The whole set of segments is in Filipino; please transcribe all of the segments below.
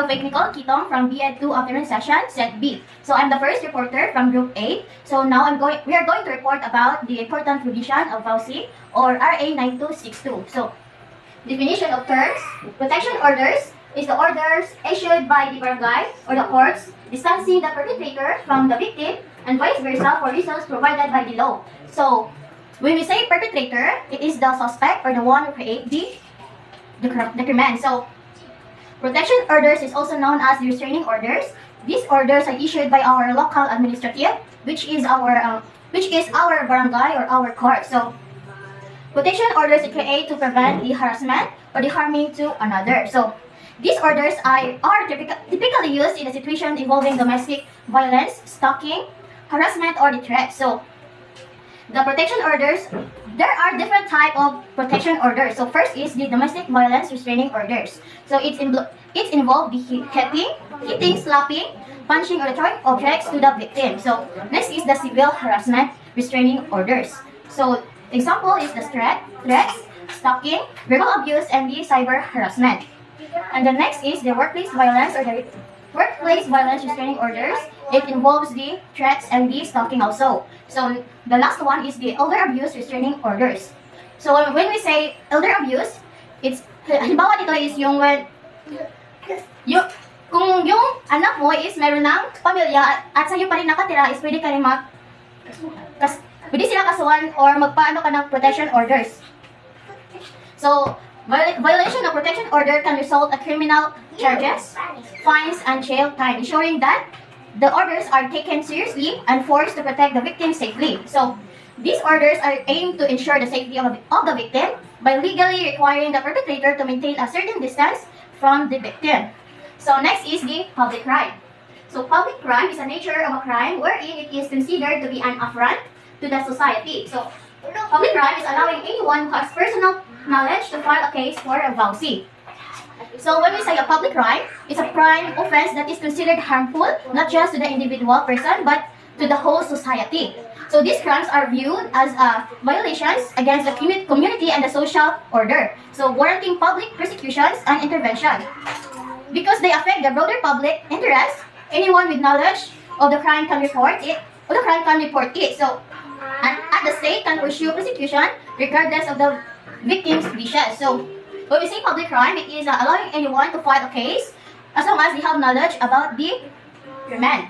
Fake Nicole Kitong from BEd 2 Afternoon Session, Set B. So I'm the first reporter from Group A. So now we are going to report about the important provision of VAUSI or RA 9262. So definition of terms: protection orders is the orders issued by the barangay or the courts distancing the perpetrator from the victim and vice versa for reasons provided by the law. So when we say perpetrator, it is the suspect or the one who created the crime. So protection orders is also known as the restraining orders. These orders are issued by our local administrative, which is our barangay or our court. So protection orders are created to prevent the harassment or the harming to another. So these orders are typically used in a situation involving domestic violence, stalking, harassment, or the threat. So the protection orders, there are different type of protection orders. So first is the domestic violence restraining orders. So it's involved the hitting, slapping, punching, or throwing objects to the victim. So next is the civil harassment restraining orders. So example is the threats, stalking, verbal abuse, and the cyber harassment. And the next is the workplace violence or the workplace violence restraining orders. It involves the threats and the stalking also. So the last one is the elder abuse restraining orders. So when we say elder abuse, it's halimbawa dito is yung kung yung anak mo is meron ng pamilya at sa'yo pa rin nakatira, is pwede ka rin pwede sila kasuhan or magpaano ka ng protection orders. So violation of protection order can result in criminal charges, fines, and jail time, ensuring that the orders are taken seriously and forced to protect the victim safely. So these orders are aimed to ensure the safety of the victim by legally requiring the perpetrator to maintain a certain distance from the victim. So next is the public crime. So public crime is a nature of a crime wherein it is considered to be an affront to the society. So public crime is allowing anyone who has personal knowledge to file a case for a VAUSI. So when we say a public crime, it's a crime offense that is considered harmful not just to the individual person but to the whole society. So these crimes are viewed as violations against the community and the social order. So warranting public prosecutions and intervention. Because they affect the broader public interest, anyone with knowledge of the crime can report it, So at the state can pursue prosecution regardless of the victim's wishes. So when we say public crime, it is allowing anyone to file a case as long as they have knowledge about the crime.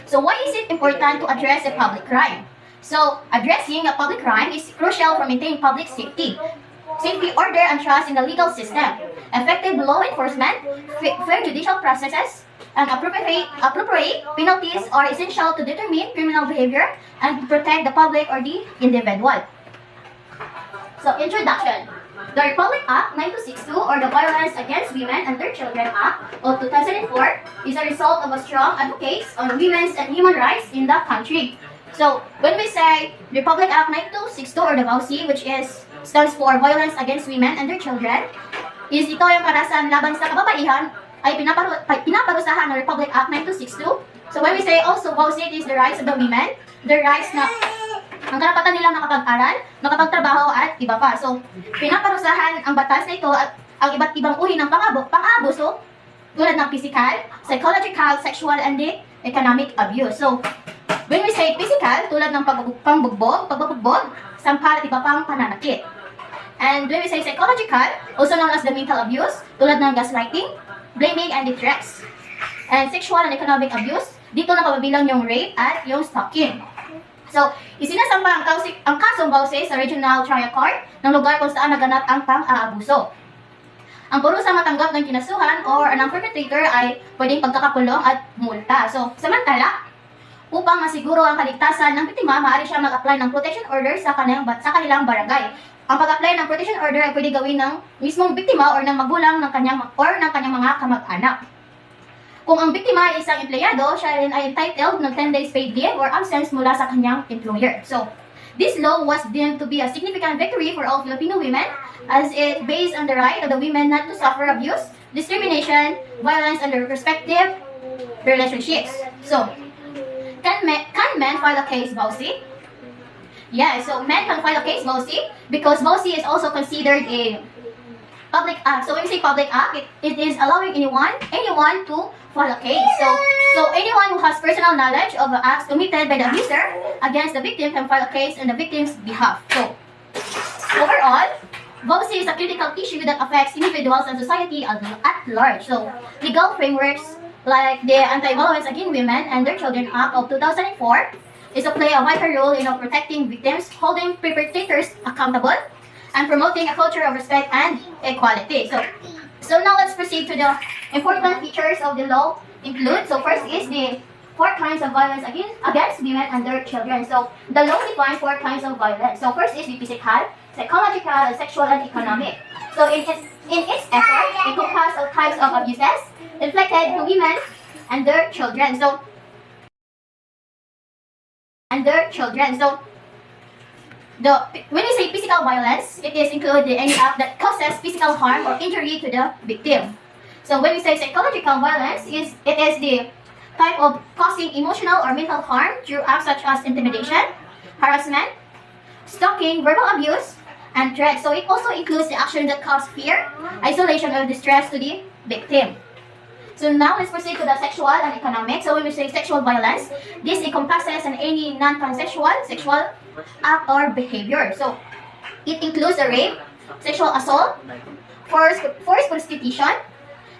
So why is it important to address a public crime? So addressing a public crime is crucial for maintaining public safety, order, and trust in the legal system. Effective law enforcement, fair judicial processes, and appropriate penalties are essential to determine criminal behavior and protect the public or the individual. So introduction. The Republic Act 9262 or the Violence Against Women and Their Children Act of 2004 is a result of a strong advocates on women's and human rights in the country. So when we say Republic Act 9262 or the VAUSI, which stands for Violence Against Women and Their Children, is ito yung karahasan laban sa kababaihan ay pinaparusahan ng Republic Act 9262. So when we say also VAUSI, it is the rights of the women, their rights na ang karapatan nila makapag-aral, makapagtrabaho at iba pa. So, pinaparusahan ang batas na ito at ang iba't ibang uri ng pang-abuso tulad ng physical, psychological, sexual, and the economic abuse. So, when we say physical, tulad ng pagbubugbog, sampal at iba pang pananakit. And when we say psychological, also known as the mental abuse, tulad ng gaslighting, blaming, and the threats. And sexual and economic abuse, dito na kabilang yung rape at yung stalking. So, isinasampa ang kasong VAUSI sa Regional Trial Court ng lugar kung saan naganap ang pang-aabuso. Ang parusang matanggap ng kinasuhan or ng perpetrator ay pwedeng pagkakakulong at multa. So, samantala, upang masiguro ang kaligtasan ng biktima, maaari siya mag-apply ng protection order sa kanilang barangay. Ang pag-apply ng protection order ay pwede gawin ng mismong biktima or ng magulang ng kanyang mga kamag-anak. Kung ang biktima ay isang empleyado, siya rin ay entitled ng 10 days paid leave or absence mula sa kanyang employer. So, this law was deemed to be a significant victory for all Filipino women as it based on the right of the women not to suffer abuse, discrimination, violence, and their respective relationships. So, can men file a case, VAUSI? Yeah, so men can file a case, VAUSI, because VAUSI is also considered a public act. So when we say public act, it is allowing anyone to file a case. So anyone who has personal knowledge of the acts committed by the abuser against the victim can file a case on the victim's behalf. So overall, VOCI is a critical issue that affects individuals and society at large. So legal frameworks like the Anti-Violence Against Women and Their Children Act of 2004 is to play a vital role in protecting victims, holding perpetrators accountable, and promoting a culture of respect and equality. So now let's proceed to the important features of the law include. So first is the 4 kinds of violence against women and their children. So the law defines 4 kinds of violence. So first is the physical, psychological, sexual, and economic. So in its effort, it encompasses all types of abuses inflicted to women and their children. So when we say physical violence, it is included any act that causes physical harm or injury to the victim. So when we say psychological violence, it is the type of causing emotional or mental harm through acts such as intimidation, harassment, stalking, verbal abuse, and threats. So it also includes the action that cause fear, isolation, or distress to the victim. So now let's proceed to the sexual and economic. So when we say sexual violence, this encompasses any non-consensual sexual act or behavior. So it includes the rape, sexual assault, forced prostitution,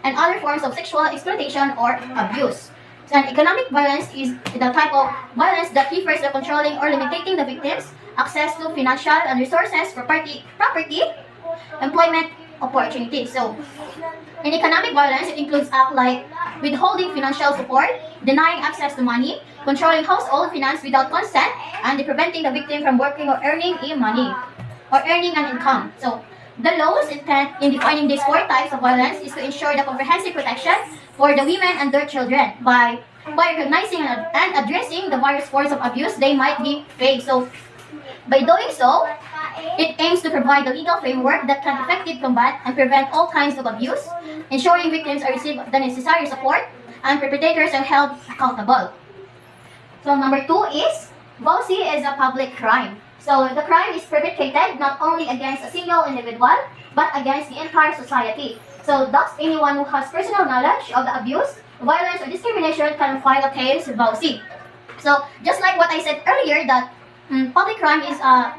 and other forms of sexual exploitation or abuse. So an economic violence is the type of violence that refers to controlling or limiting the victim's access to financial and resources, property, employment opportunities. So in economic violence, it includes acts like withholding financial support, denying access to money, controlling household finance without consent, and preventing the victim from working or earning an income. So the law's intent in defining these 4 types of violence is to ensure the comprehensive protection for the women and their children by recognizing and addressing the various forms of abuse they might be faced. So by doing so, it aims to provide a legal framework that can effectively combat and prevent all kinds of abuse, ensuring victims are received the necessary support and perpetrators are held accountable. So number 2 is VOCI is a public crime. So the crime is perpetrated not only against a single individual, but against the entire society. So thus, anyone who has personal knowledge of the abuse, violence, or discrimination can file a case with VOCI. So just like what I said earlier, that public crime is a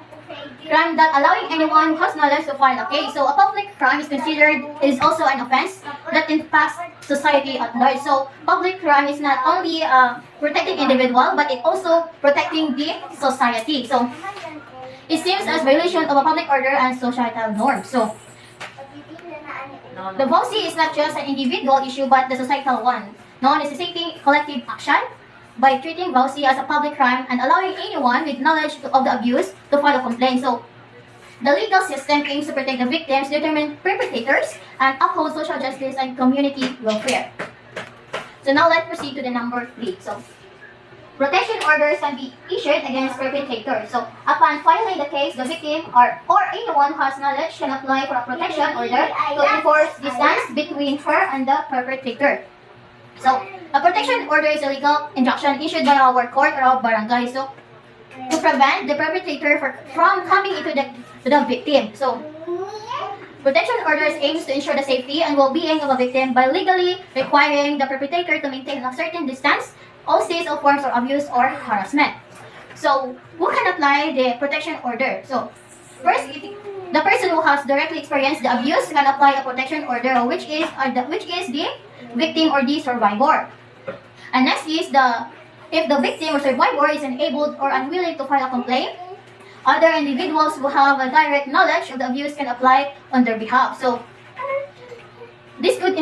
crime that allowing anyone who has knowledge to file a case. So a public crime is also an offense that impacts society at large. So public crime is not only protecting individual, but it also protecting the society. So it seems as violation of a public order and societal norms. So the VOCI is not just an individual issue, but the societal one, necessitating collective action by treating VOCI as a public crime and allowing anyone with knowledge of the abuse to file a complaint. So the legal system aims to protect the victims, determine perpetrators, and uphold social justice and community welfare. So now let's proceed to the number 3. So protection orders can be issued against perpetrators. So upon filing the case, the victim or anyone who has knowledge can apply for a protection order to enforce distance between her and the perpetrator. So a protection order is a legal injunction issued by our court or our barangay. So to prevent the perpetrator from coming into the victim. So protection orders aims to ensure the safety and well-being of a victim by legally requiring the perpetrator to maintain a certain distance, all states of forms of abuse or harassment. So who can apply the protection order? So first, the person who has directly experienced the abuse can apply a protection order, which is the victim or the survivor. And next is if the victim or survivor is unable or unwilling to file a complaint, other individuals who have a direct knowledge of the abuse can apply on their behalf. So this could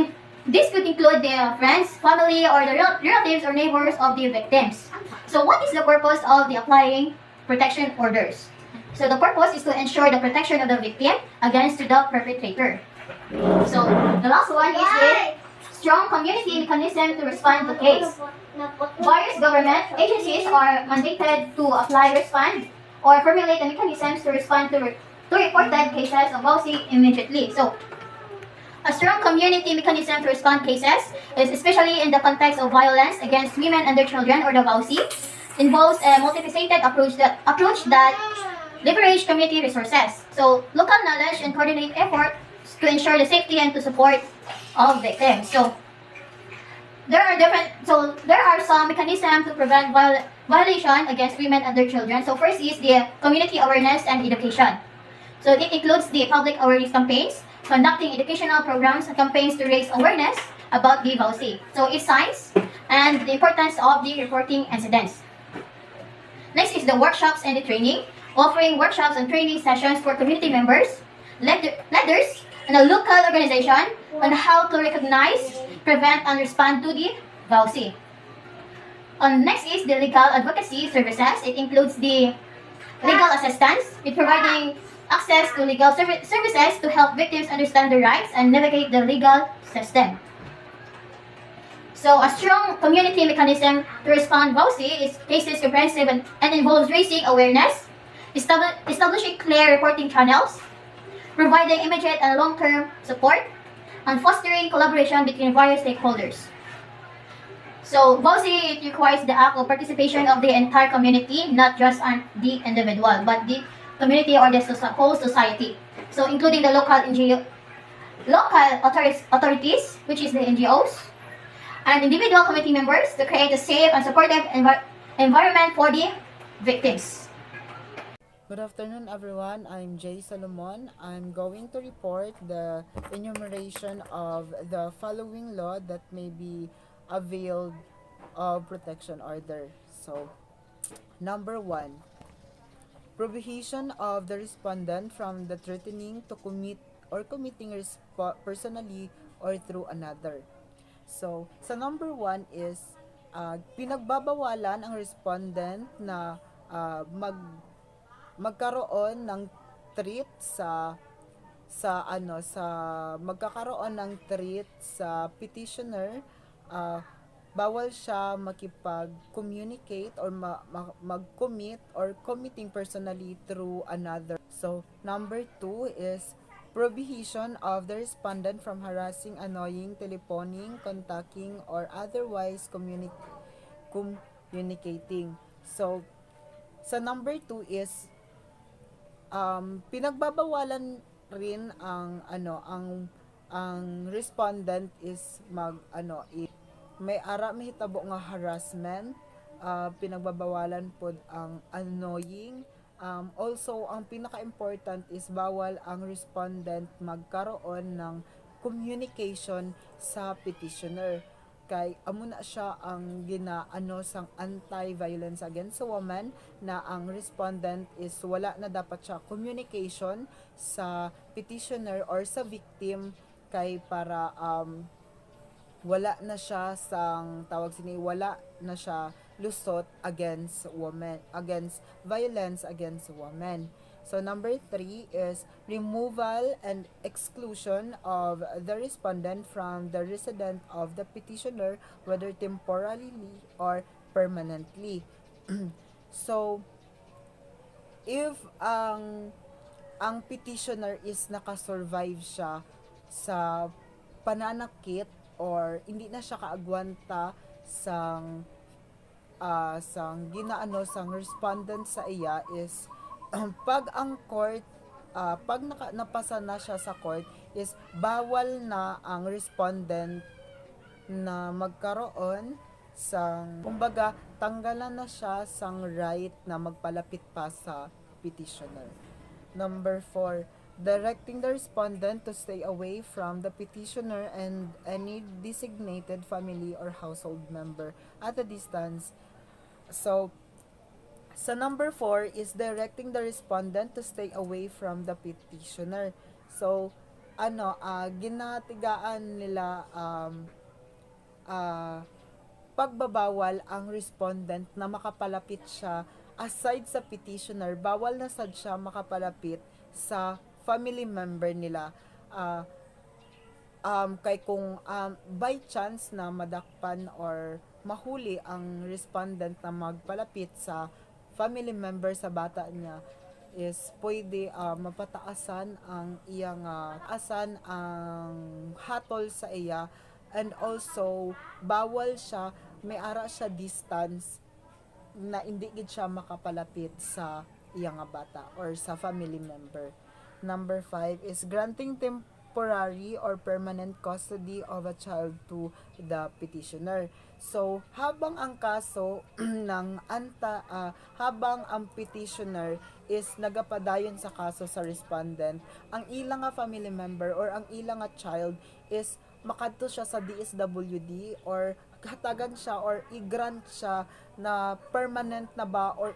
include their friends, family, or the relatives or neighbors of the victims. So what is the purpose of the applying protection orders? So the purpose is to ensure the protection of the victim against the perpetrator. So the last one is the strong community mechanism to respond to case. Various government agencies are mandated to apply, respond, or formulate the mechanisms to respond to reported cases of VOCI immediately. So a strong community mechanism to respond cases is especially in the context of violence against women and their children, or the VOCI, involves a multifaceted approach that leverage community resources. So local knowledge and coordinate efforts to ensure the safety and to support all victims. So there are some mechanisms to prevent violation against women and their children. So first is the community awareness and education. So it includes the public awareness campaigns, conducting educational programs and campaigns to raise awareness about the VAUSI. So its signs and the importance of the reporting incidents. Next is the workshops and the training, offering workshops and training sessions for community members, leaders, and a local organization on how to recognize, prevent, and respond to the VAUSI. Next is the legal advocacy services. It includes the legal assistance, with providing access to legal services to help victims understand their rights and navigate the legal system. So a strong community mechanism to respond VAUSI is comprehensive and involves raising awareness, establishing clear reporting channels, providing immediate and long-term support, and fostering collaboration between various stakeholders. So VAUSI, it requires the act of participation of the entire community, not just the individual, but the community or the whole society. So including the local authorities, which is the NGOs, and individual committee members to create a safe and supportive environment for the victims. Good afternoon, everyone. I'm Jay Solomon. I'm going to report the enumeration of the following law that may be availed of protection order. So, number 1, prohibition of the respondent from the threatening to commit or committing personally or through another. So, sa number 1 is pinagbabawalan ang respondent na magkaroon ng threat sa magkakaroon ng threat sa petitioner. Bawal siya makipag-communicate or mag-commit or committing personally through another. So, number 2 is prohibition of the respondent from harassing, annoying, telephoning, contacting, or otherwise communicating. So, sa number 2 is pinagbabawalan rin ang respondent is may mahitabo nga harassment, pinagbabawalan pod ang annoying. Also, ang pinaka-important is bawal ang respondent magkaroon ng communication sa petitioner. Kay amo na siya ang ginaano sang anti-violence against a woman na ang respondent is wala na dapat siya communication sa petitioner or sa victim kay para wala na siya sang wala na siya lusot against violence against women. So number 3 is removal and exclusion of the respondent from the residence of the petitioner, whether temporarily or permanently. So if ang petitioner is nakasurvive siya sa pananakit or hindi na siya kaagwanta sang sang respondent sa iya is pag ang court pag napasa na siya sa court is bawal na ang respondent na magkaroon sang kumbaga tanggalan na siya sang right na magpalapit pa sa petitioner. Number 4, directing the respondent to stay away from the petitioner and any designated family or household member at a distance. So, sa number 4 is directing the respondent to stay away from the petitioner. So, ginatigaan nila pagbabawal ang respondent na makapalapit siya aside sa petitioner, bawal na sad siya makapalapit sa family member nila. Kay kung by chance na madakpan or mahuli ang respondent na magpalapit sa family member sa bata niya is pwede mapataasan ang iyang ang hatol sa iya, and also bawal siya may ara siya distance na hindi gid siya makapalapit sa iyang bata or sa family member. Number 5 is granting temporary or permanent custody of a child to the petitioner. So, habang ang kaso habang ang petitioner is nagapadayon sa kaso sa respondent, ang ilang nga family member or ang ilang nga child is makadto siya sa DSWD or hatagan siya or i-grant siya na permanent na ba or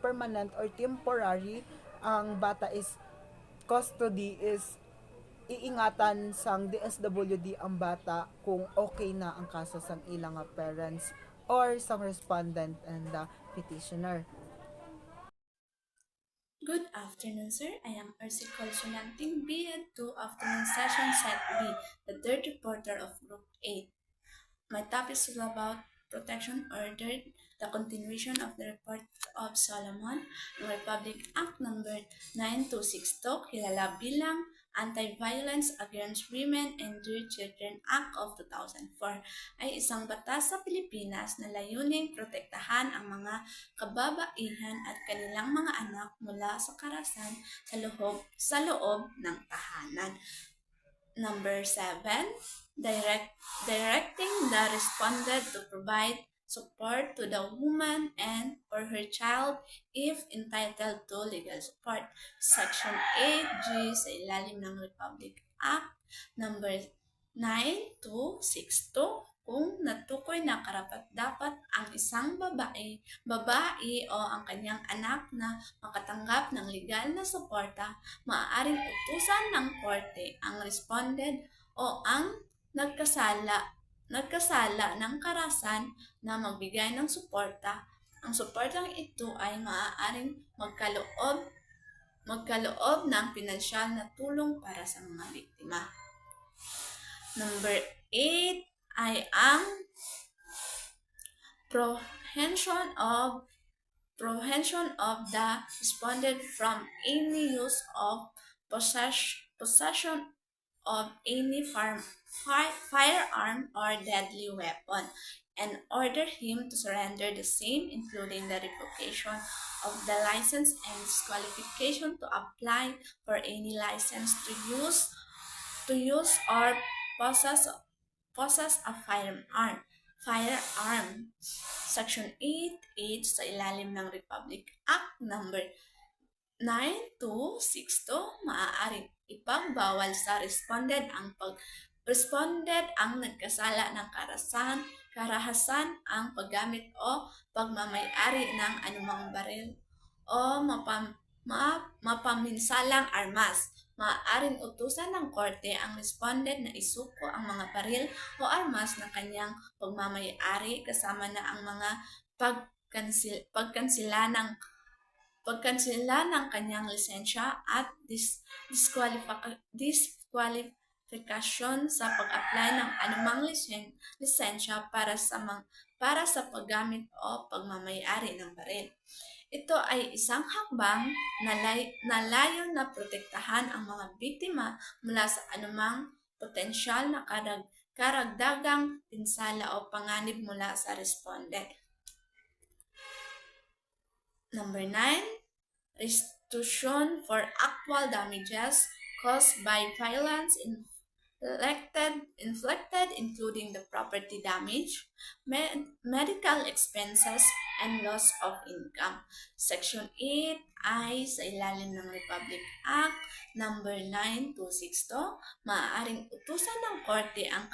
permanent or temporary ang bata is custody is iingatan sang DSWD ang bata kung okay na ang kaso sang ilang nga parents or sang respondent and the petitioner. Good afternoon, sir. I am Ersi Colsulanting, B.Ed 2 Afternoon Session Set B, the third reporter of Group 8. My topic is about protection order, the continuation of the report of Solomon, ng Republic Act number 9262, kilala bilang Anti-Violence Against Women and Dear Children Act of 2004, ay isang batas sa Pilipinas na layuning protektahan ang mga kababaihan at kanilang mga anak mula sa karahasan sa loob ng tahanan. Number 7, directing the respondent to provide support to the woman and or her child if entitled to legal support. Section 8G sa ilalim ng Republic Act number 9262 kung natukoy na karapat-dapat ang isang babae o ang kanyang anak na makatanggap ng legal na suporta, maaaring utusan ng korte ang respondent o ang nagkasala ng karahasan na magbigay ng suporta. Ang suportang ito ay maaaring magkaloob ng pinansyal na tulong para sa mga biktima. Number 8 ay ang prohibition of the respondent from any use of possession of any firearm or deadly weapon, and order him to surrender the same, including the revocation of the license and disqualification to apply for any license to use or possess a firearm. Section 8H sa ilalim ng Republic Act number 9262, maaaring ipagbawal sa respondent ang nagkasala ng karahasan ang paggamit o pagmamay-ari ng anumang baril o mapaminsalang armas. Maaaring utusan ng korte ang respondent na isuko ang mga baril o armas ng kanyang pagmamay-ari kasama na ang mga pagkansila ng kanyang lisensya at disqualification sa pag-apply ng anumang lisensya para sa paggamit o pagmamay-ari ng baril. Ito ay isang hakbang na layo na protektahan ang mga biktima mula sa anumang potensyal na karagdagang pinsala o panganib mula sa respondent. Number 9, restitution for actual damages caused by violence inflicted including the property damage, medical expenses, and loss of income. Section 8 ay sa ilalim ng Republic Act number 9262, maaaring utusan ng korte ang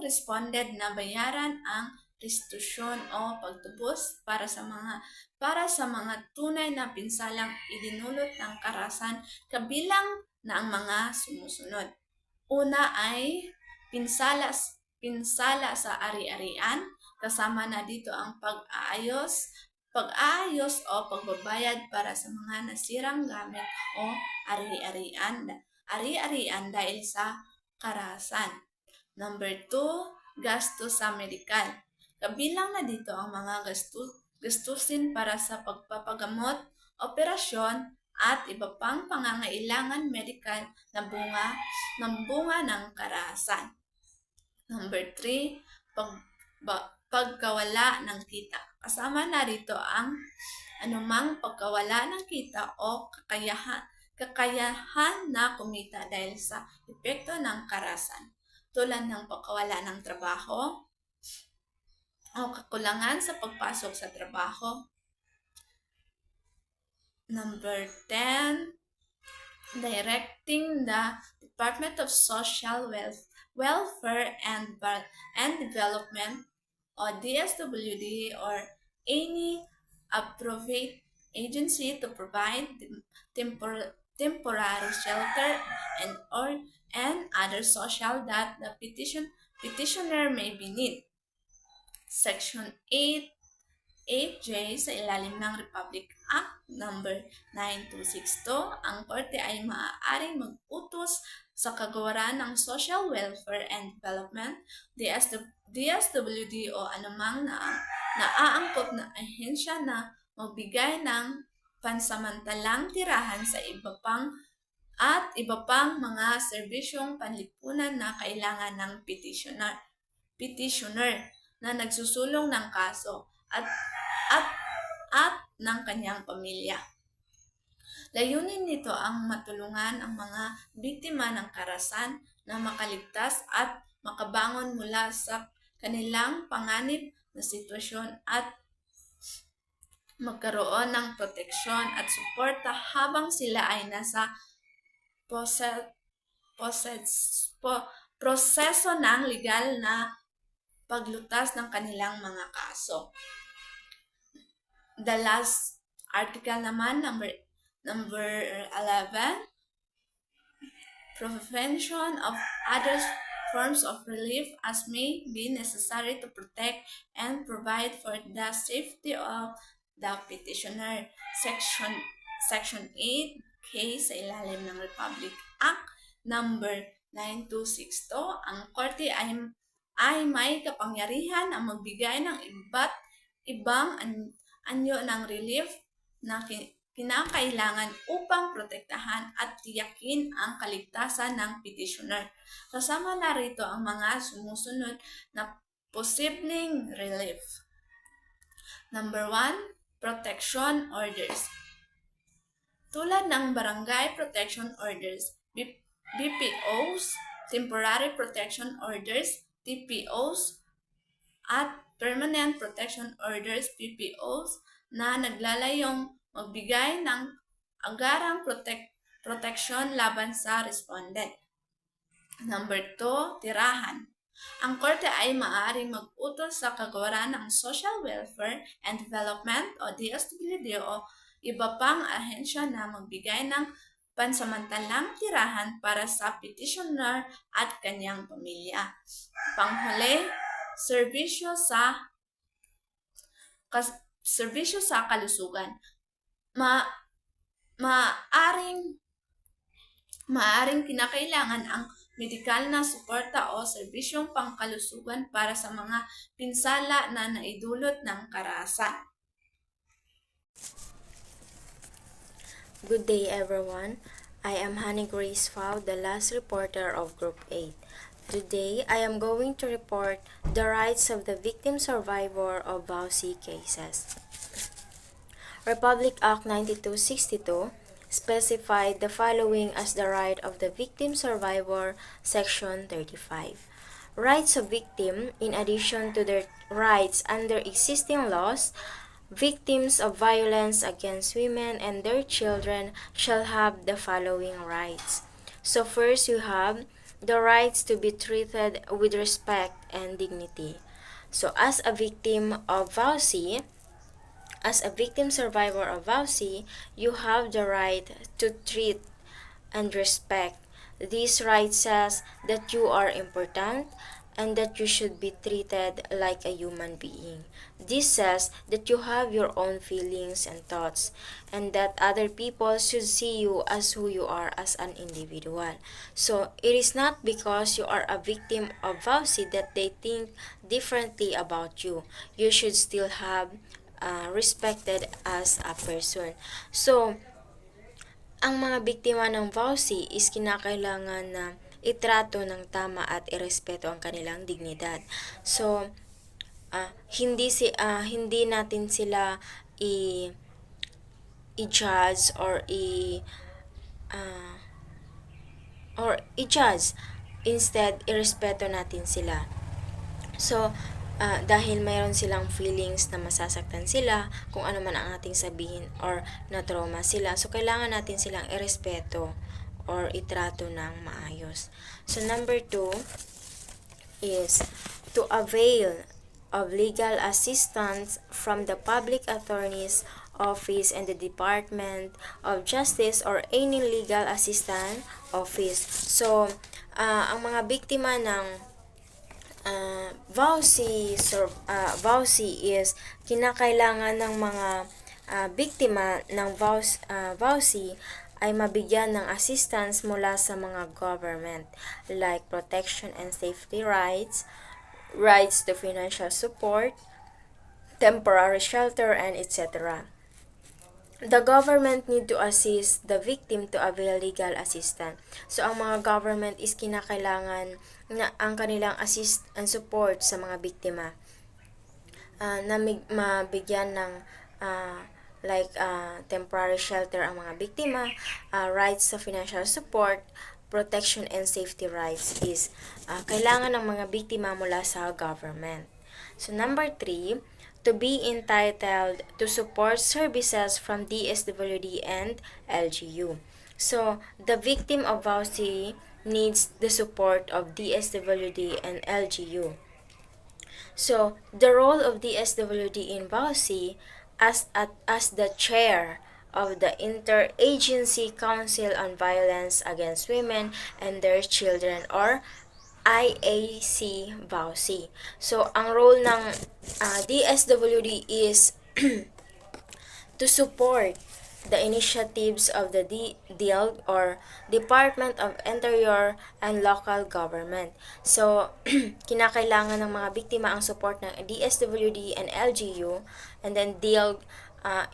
respondent na bayaran ang restitution o pagtubos para sa mga tunay na pinsalang idinulot ng karahasan, kabilang na ang mga sumusunod. Una ay pinsala sa ari-arian, kasama na dito ang pag-aayos o pagbabayad para sa mga nasirang gamit o ari-arian dahil sa karahasan. Number 2, gastos sa medikal. Kabilang na dito ang mga gastusin para sa pagpapagamot, operasyon, at iba pang pangangailangan medikal na bunga ng karahasan. Number 3, pagkawala ng kita. Kasama na rito ang anumang pagkawala ng kita o kakayahan na kumita dahil sa epekto ng karahasan, tulad ng pagkawala ng trabaho o kakulangan sa pagpasok sa trabaho. Number 10, directing the Department of Social Welfare and Development o DSWD or any appropriate agency to provide temporary shelter and other social that the petitioner may be need. Section 8J sa ilalim ng Republic Act number 9262, ang korte ay maaaring mag-utos sa kagawaran ng Social Welfare and Development, DSWD o anumang naaangkop na ahensya na magbigay ng pansamantalang tirahan sa iba pang mga serbisyong panlipunan na kailangan ng petitioner na nagsusulong ng kaso at ng kanyang pamilya. Layunin nito ang matulungan ang mga biktima ng karahasan na makaligtas at makabangon mula sa kanilang panganib na sitwasyon at magkaroon ng proteksyon at suporta habang sila ay nasa proseso ng legal na paglutas ng kanilang mga kaso. The last article naman, number 11, prevention of other forms of relief as may be necessary to protect and provide for the safety of the petitioner. Section 8K sa ilalim ng Republic Act number 9262, ang korte ay may kapangyarihan ang magbigay ng iba't ibang anyo ng relief na kinakailangan upang protektahan at tiyakin ang kaligtasan ng petitioner. Kasama na rito ang mga sumusunod na posibleng relief. Number 1, protection orders. Tulad ng Barangay Protection Orders, BPOs, Temporary Protection Orders, TPOs, at Permanent Protection Orders, PPOs, na naglalayong magbigay ng agarang proteksyon laban sa respondent. Number 2, tirahan. Ang korte ay maaaring mag-utos sa kagawaran ng Social Welfare and Development o DSWD o iba pang ahensya na magbigay ng pansamantalang tirahan para sa petitioner at kanyang pamilya. Panghuli, serbisyo sa kalusugan. Maaring kinakailangan ang medikal na suporta o serbisyong pangkalusugan para sa mga pinsala na naidulot ng karahasan. Good day everyone. I am Honey Grace Fau, the last reporter of Group 8. Today, I am going to report the rights of the victim survivor of VAUSI cases. Republic Act 9262 specified the following as the right of the victim survivor, Section 35. Rights of victim, in addition to their rights under existing laws, victims of violence against women and their children shall have the following rights. So first, you have the rights to be treated with respect and dignity. So as a victim of VAUSI, as a victim survivor of VAUSI, you have the right to treat and respect. This right says that you are important and that you should be treated like a human being. This says that you have your own feelings and thoughts, and that other people should see you as who you are as an individual. So it is not because you are a victim of VAUSI that they think differently about you. You should still have respected as a person. So, ang mga biktima ng VAUSI is kinakailangan na itrato ng tama at irespeto ang kanilang dignidad. So, hindi natin sila i-judge or or i-judge. Instead, irespeto natin sila. So, dahil mayroon silang feelings na masasaktan sila, kung ano man ang ating sabihin or na-trauma sila, so kailangan natin silang irespeto or itrato ng maayos. So, number 2 is to avail of legal assistance from the public attorney's office and the Department of Justice or any legal assistance office. So, ang mga biktima ng VAUSI is kinakailangan ng mga biktima ng VAUSI ay mabigyan ng assistance mula sa mga government like protection and safety rights, rights to financial support, temporary shelter, and etc. The government need to assist the victim to avail legal assistance. So, ang mga government is kinakailangan na ang kanilang assist and support sa mga biktima na mabigyan ng temporary shelter ang mga biktima, rights sa financial support, protection and safety rights is kailangan ng mga biktima mula sa government. So, number 3, to be entitled to support services from DSWD and LGU. So, the victim of VAUSI needs the support of DSWD and LGU. So, the role of DSWD in VAUSI as the chair of the Interagency Council on Violence Against Women and Their Children or IAC VAUSI. So, ang role ng DSWD is to support the initiatives of the DILG or Department of Interior and Local Government. So, kinakailangan ng mga biktima ang support ng DSWD and LGU and then DILG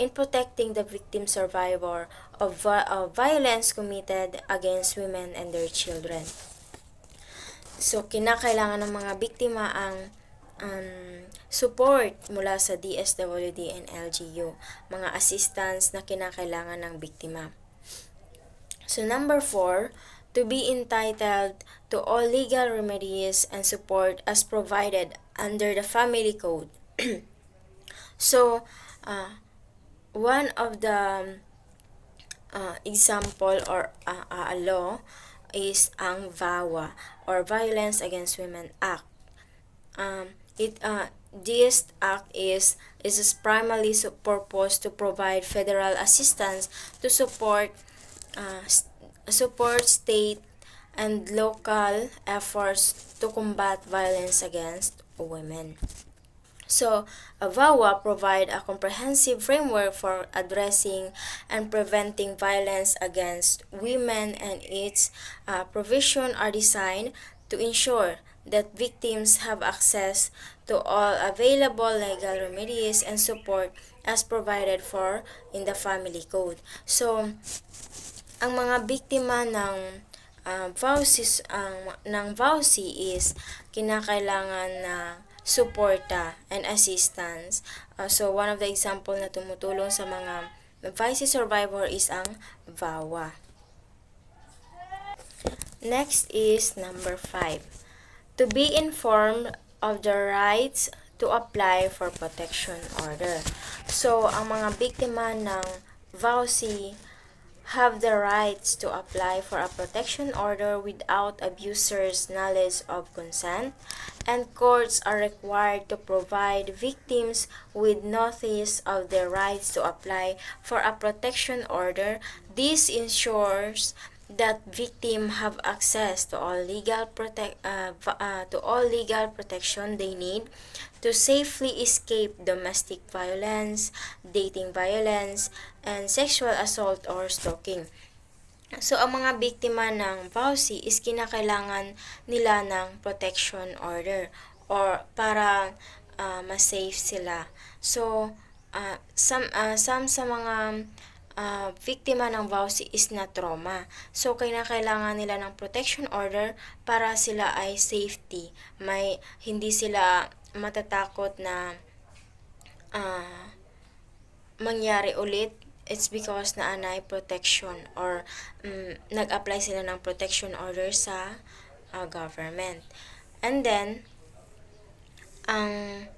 in protecting the victim survivor of violence committed against women and their children. So, kinakailangan ng mga biktima ang support mula sa DSWD and LGU, mga assistance na kinakailangan ng biktima. So, number 4, to be entitled to all legal remedies and support as provided under the Family Code. So, one of the example or a law is ang VAWA or Violence Against Women Act. This act is primarily purpose to provide federal assistance to support state and local efforts to combat violence against women. So, VAWA provide a comprehensive framework for addressing and preventing violence against women, and its provision are designed to ensure that victims have access to all available legal remedies and support as provided for in the Family Code. So, ang mga biktima ng VAUSI is kinakailangan na suporta and assistance. So, one of the example na tumutulong sa mga VAUSI survivor is ang VAWA. Next is number 5. To be informed of the rights to apply for protection order. So, ang mga biktima ng VAUSI have the rights to apply for a protection order without abuser's knowledge of consent, and courts are required to provide victims with notice of their rights to apply for a protection order. This ensures that victims have access to all legal protection they need to safely escape domestic violence, dating violence, and sexual assault or stalking. So, ang mga biktima ng VAUSI is kinakailangan nila ng protection order or para ma-safe sila. So, some sa mga biktima ng VAUSI is na trauma. So, kinakailangan nila ng protection order para sila ay safety. Hindi sila matatakot na mangyari ulit it's because naanay protection or nag-apply sila ng protection order sa government. And then, ang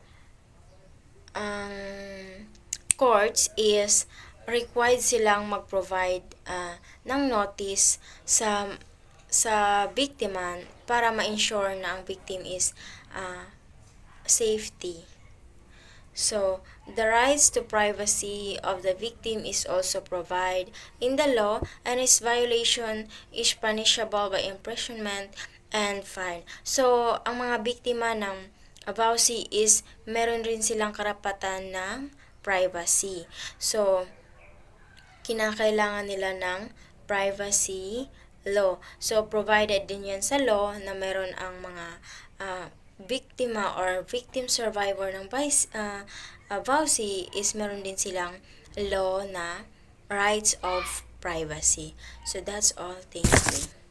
courts is required silang mag-provide ng notice sa biktima para ma-ensure na ang victim is safety. So, the rights to privacy of the victim is also provided in the law, and its violation is punishable by imprisonment and fine. So, ang mga biktima ng VAUSI is meron rin silang karapatan ng privacy. So, kinakailangan nila ng privacy law. So, provided din yan sa law na meron ang mga biktima or victim survivor ng VAUSI is meron din silang law na rights of privacy. So, that's all. Thank you.